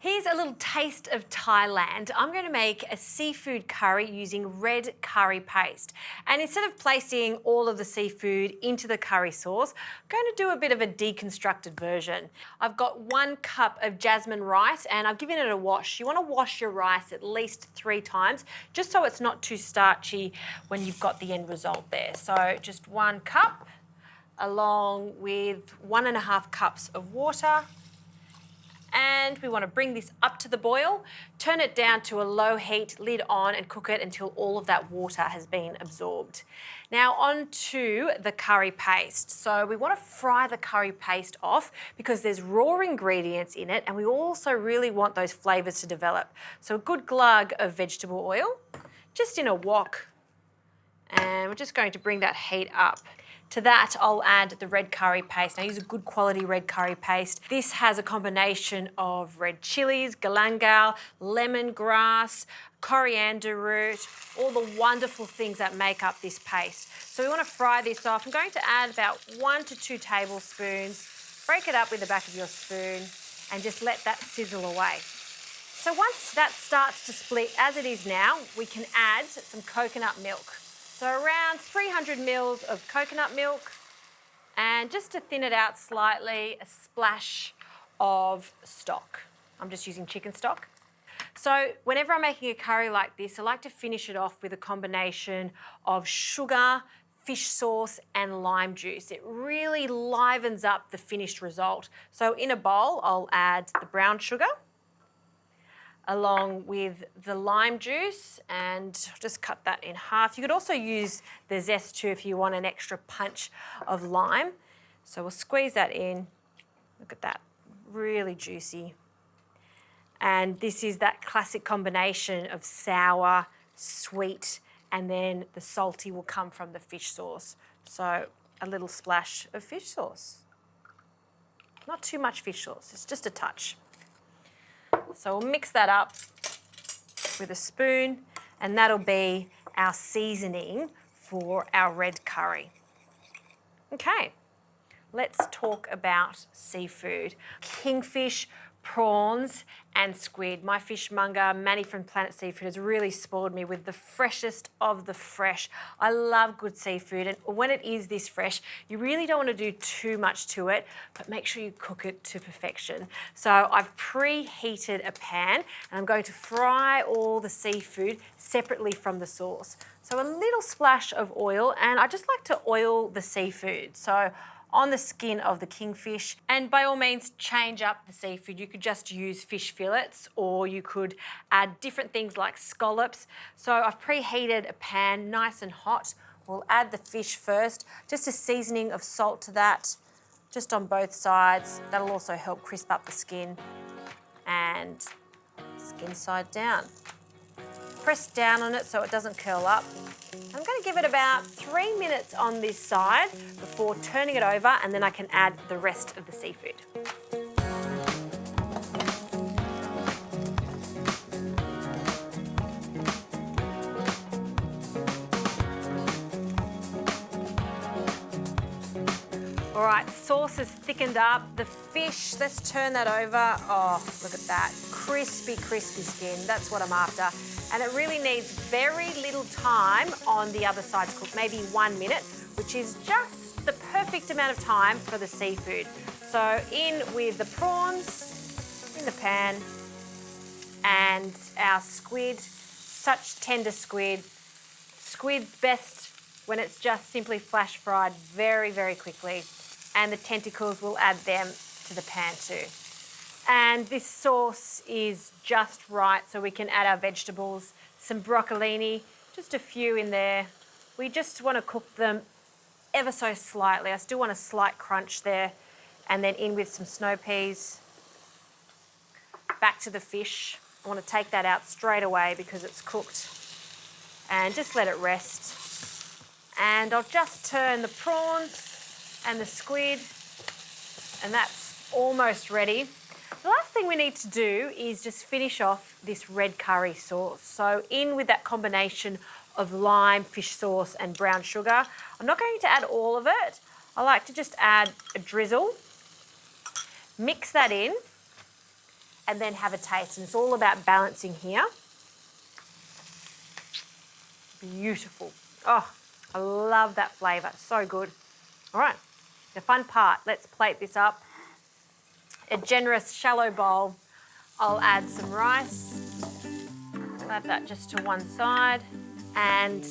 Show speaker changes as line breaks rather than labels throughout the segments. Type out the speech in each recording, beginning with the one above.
Here's a little taste of Thailand. I'm going to make a seafood curry using red curry paste. And instead of placing all of the seafood into the curry sauce, I'm going to do a bit of a deconstructed version. I've got 1 cup of jasmine rice and I've given it a wash. You want to wash your rice at least 3 times, just so it's not too starchy when you've got the end result there. So just 1 cup, along with 1.5 cups of water. And we want to bring this up to the boil, turn it down to a low heat, lid on, and cook it until all of that water has been absorbed. Now on to the curry paste. So we want to fry the curry paste off because there's raw ingredients in it and we also really want those flavours to develop. So a good glug of vegetable oil, just in a wok, and we're just going to bring that heat up. To that, I'll add the red curry paste. I use a good quality red curry paste. This has a combination of red chilies, galangal, lemongrass, coriander root, all the wonderful things that make up this paste. So we want to fry this off. I'm going to add about 1 to 2 tablespoons. Break it up with the back of your spoon and just let that sizzle away. So once that starts to split, as it is now, we can add some coconut milk. So around 300 mils of coconut milk, and just to thin it out slightly, a splash of stock. I'm just using chicken stock. So whenever I'm making a curry like this, I like to finish it off with a combination of sugar, fish sauce and lime juice. It really livens up the finished result. So in a bowl, I'll add the brown sugar, along with the lime juice, and just cut that in half. You could also use the zest too if you want an extra punch of lime. So we'll squeeze that in. Look at that, really juicy. And this is that classic combination of sour, sweet, and then the salty will come from the fish sauce. So a little splash of fish sauce. Not too much fish sauce, it's just a touch. So we'll mix that up with a spoon, and that'll be our seasoning for our red curry. Okay, let's talk about seafood. Kingfish, prawns and squid. My fishmonger, Manny from Planet Seafood, has really spoiled me with the freshest of the fresh. I love good seafood, and when it is this fresh, you really don't want to do too much to it, but make sure you cook it to perfection. So I've preheated a pan and I'm going to fry all the seafood separately from the sauce. So a little splash of oil, and I just like to oil the seafood. So on the skin of the kingfish, and by all means change up the seafood. You could just use fish fillets, or you could add different things like scallops. So I've preheated a pan nice and hot. We'll add the fish first, just a seasoning of salt to that, just on both sides. That'll also help crisp up the skin, and skin side down. Press down on it so it doesn't curl up. I'm going to give it about 3 minutes on this side before turning it over, and then I can add the rest of the seafood. All right, sauce is thickened up. The fish, let's turn that over. Oh, look at that. Crispy, crispy skin. That's what I'm after. And it really needs very little time on the other side to cook, maybe 1 minute, which is just the perfect amount of time for the seafood. So in with the prawns in the pan, and our squid, such tender squid. Squid's best when it's just simply flash fried very, very quickly. And the tentacles, we'll add them to the pan too. And this sauce is just right, so we can add our vegetables, some broccolini, just a few in there. We just want to cook them ever so slightly. I still want a slight crunch there. And then in with some snow peas. Back to the fish. I want to take that out straight away because it's cooked. And just let it rest. And I'll just turn the prawns and the squid, and that's almost ready. The last thing we need to do is just finish off this red curry sauce. So in with that combination of lime, fish sauce and brown sugar. I'm not going to add all of it. I like to just add a drizzle, mix that in, and then have a taste. And it's all about balancing here. Beautiful. Oh, I love that flavour. So good. All right, the fun part. Let's plate this up. A generous shallow bowl. I'll add some rice. I'll add that just to one side. And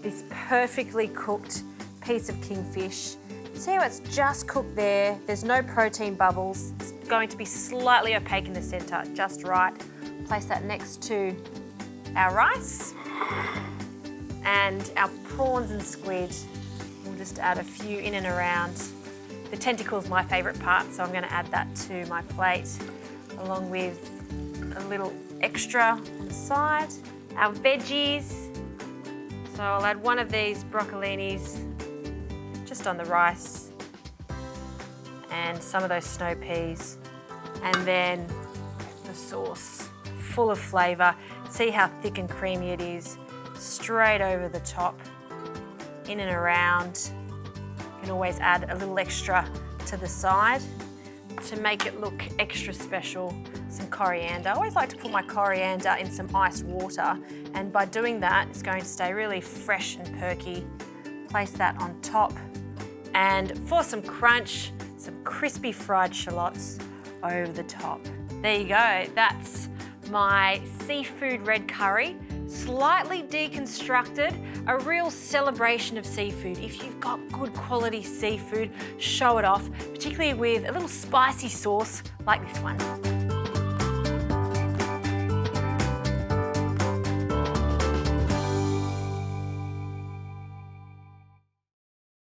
this perfectly cooked piece of kingfish. See how it's just cooked there? There's no protein bubbles. It's going to be slightly opaque in the centre, just right. Place that next to our rice. And our prawns and squid. We'll just add a few in and around. The tentacle is my favourite part, so I'm going to add that to my plate, along with a little extra on the side. Our veggies. So I'll add one of these broccolinis just on the rice, and some of those snow peas. And then the sauce, full of flavour. See how thick and creamy it is. Straight over the top, in and around. You can always add a little extra to the side to make it look extra special. Some coriander. I always like to put my coriander in some ice water, and by doing that, it's going to stay really fresh and perky. Place that on top, and for some crunch, some crispy fried shallots over the top. There you go. That's my seafood red curry. Slightly deconstructed, a real celebration of seafood. If you've got good quality seafood, show it off, particularly with a little spicy sauce like this one.